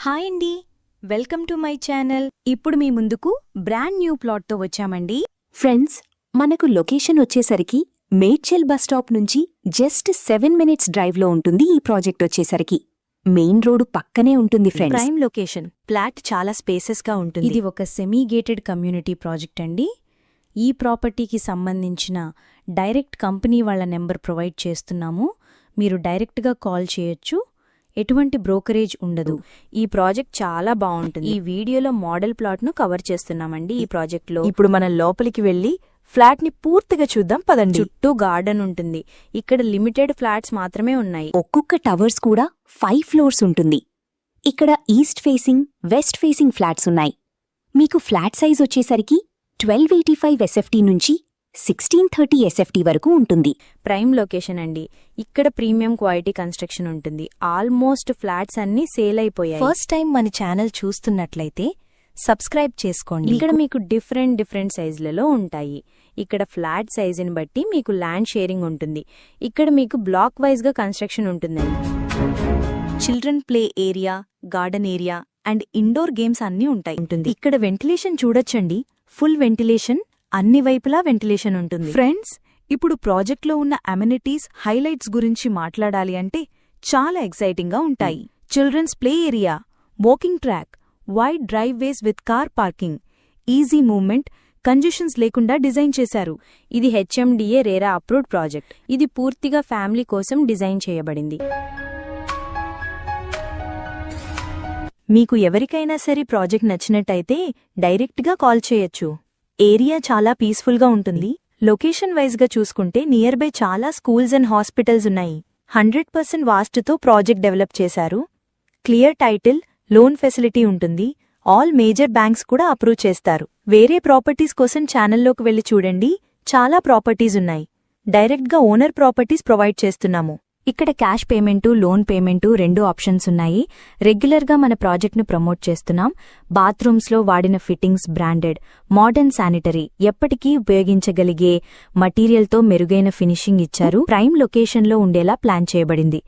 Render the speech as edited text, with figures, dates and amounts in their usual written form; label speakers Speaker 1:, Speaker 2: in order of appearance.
Speaker 1: Hi అండి, welcome to my channel. ఇప్పుడు మీ ముందుకు బ్రాండ్ న్యూ ప్లాట్తో వచ్చామండి.
Speaker 2: ఫ్రెండ్స్, మనకు లొకేషన్ వచ్చేసరికి మేడ్చల్ బస్ స్టాప్ నుంచి జస్ట్ 7 minutes డ్రైవ్లో ఉంటుంది. ఈ ప్రాజెక్ట్ వచ్చేసరికి మెయిన్ రోడ్డు పక్కనే ఉంటుంది ఫ్రెండ్స్.
Speaker 1: ప్రైమ్ లొకేషన్, ఫ్లాట్ చాలా స్పేసెస్గా ఉంటుంది. ఇది ఒక సెమీ గేటెడ్ కమ్యూనిటీ ప్రాజెక్ట్ అండి. ఈ ప్రాపర్టీకి సంబంధించిన డైరెక్ట్ కంపెనీ వాళ్ళ నెంబర్ ప్రొవైడ్ చేస్తున్నాము. మీరు డైరెక్ట్గా కాల్ చేయొచ్చు. ఎటువంటి బ్రోకరేజ్ ఉండదు. ఈ ప్రాజెక్ట్ చాలా బాగుంటుంది. ఈ వీడియోలో మోడల్ ప్లాట్ను కవర్ చేస్తున్నామండి. ఈ ప్రాజెక్ట్లో ఇప్పుడు మనం లోపలికి వెళ్లి ఫ్లాట్ని పూర్తిగా చూద్దాం పదండి. చుట్టూ గార్డెన్ ఉంటుంది. ఇక్కడ లిమిటెడ్ ఫ్లాట్స్ మాత్రమే ఉన్నాయి.
Speaker 2: ఒక్కొక్క టవర్స్ కూడా 5 floors ఉంటుంది. ఇక్కడ east facing, west facing flats ఉన్నాయి. మీకు ఫ్లాట్ సైజ్ వచ్చేసరికి 1285 SFT నుంచి 1630 SFT వరకు ఉంటుంది.
Speaker 1: ప్రైమ్ లొకేషన్ అండి. ఇక్కడ ప్రీమియం క్వాలిటీ కన్స్ట్రక్షన్ ఉంటుంది. ఆల్మోస్ట్ ఫ్లాట్స్ అన్నీ సేల్ అయిపోయాయి. ఫస్ట్ టైం మన ఛానల్ చూస్తున్నట్లయితే సబ్స్క్రైబ్ చేసుకోండి. ఇక్కడ మీకు డిఫరెంట్ సైజులలో ఉంటాయి. ఇక్కడ ఫ్లాట్ సైజుని బట్టి మీకు ల్యాండ్ షేరింగ్ ఉంటుంది. ఇక్కడ మీకు బ్లాక్ వైజ్గా కన్స్ట్రక్షన్ ఉంటుందండి. Children play area, garden area and indoor games అన్నీ ఉంటాయి. ఇక్కడ వెంటిలేషన్ చూడొచ్చండి. ఫుల్ వెంటిలేషన్, అన్ని వైపులా వెంటిలేషన్ ఉంటుంది. ఫ్రెండ్స్, ఇప్పుడు ప్రాజెక్ట్లో ఉన్న అమెనిటీస్, హైలైట్స్ గురించి మాట్లాడాలి అంటే చాలా ఎక్సైటింగ్గా ఉంటాయి. Children's play area, walking track, wide driveways with car parking, easy movement, congestions లేకుండా డిజైన్ చేశారు. ఇది HMDA రేరా అప్రూవ్డ్ ప్రాజెక్ట్. ఇది పూర్తిగా ఫ్యామిలీ కోసం డిజైన్ చేయబడింది. మీకు ఎవరికైనా సరే ప్రాజెక్ట్ నచ్చినట్టయితే డైరెక్ట్గా కాల్ చేయొచ్చు. ఏరియా చాలా పీస్ఫుల్గా ఉంటుంది. లొకేషన్ వైజ్గా చూసుకుంటే నియర్ బై చాలా స్కూల్స్ అండ్ హాస్పిటల్స్ ఉన్నాయి. 100% వాస్తుతో ప్రాజెక్ట్ డెవలప్ చేశారు. క్లియర్ టైటిల్, లోన్ ఫెసిలిటీ ఉంటుంది. ఆల్ మేజర్ బ్యాంక్స్ కూడా అప్రూవ్ చేస్తారు. వేరే ప్రాపర్టీస్ కోసం ఛానల్లోకి వెళ్లి చూడండి. చాలా ప్రాపర్టీస్ ఉన్నాయి. డైరెక్ట్గా ఓనర్ ప్రాపర్టీస్ ప్రొవైడ్ చేస్తున్నాము. ఇక్కడ cash payment, loan payment 2 options ఉన్నాయి. రెగ్యులర్గా మన ప్రాజెక్ట్ను ప్రమోట్ చేస్తున్నాం. బాత్రూమ్స్లో వాడిన ఫిట్టింగ్స్ బ్రాండెడ్, మోడర్న్ శానిటరీ, ఎప్పటికీ ఉపయోగించగలిగే మటీరియల్తో మెరుగైన ఫినిషింగ్ ఇచ్చారు. ప్రైమ్ లొకేషన్లో ఉండేలా ప్లాన్ చేయబడింది.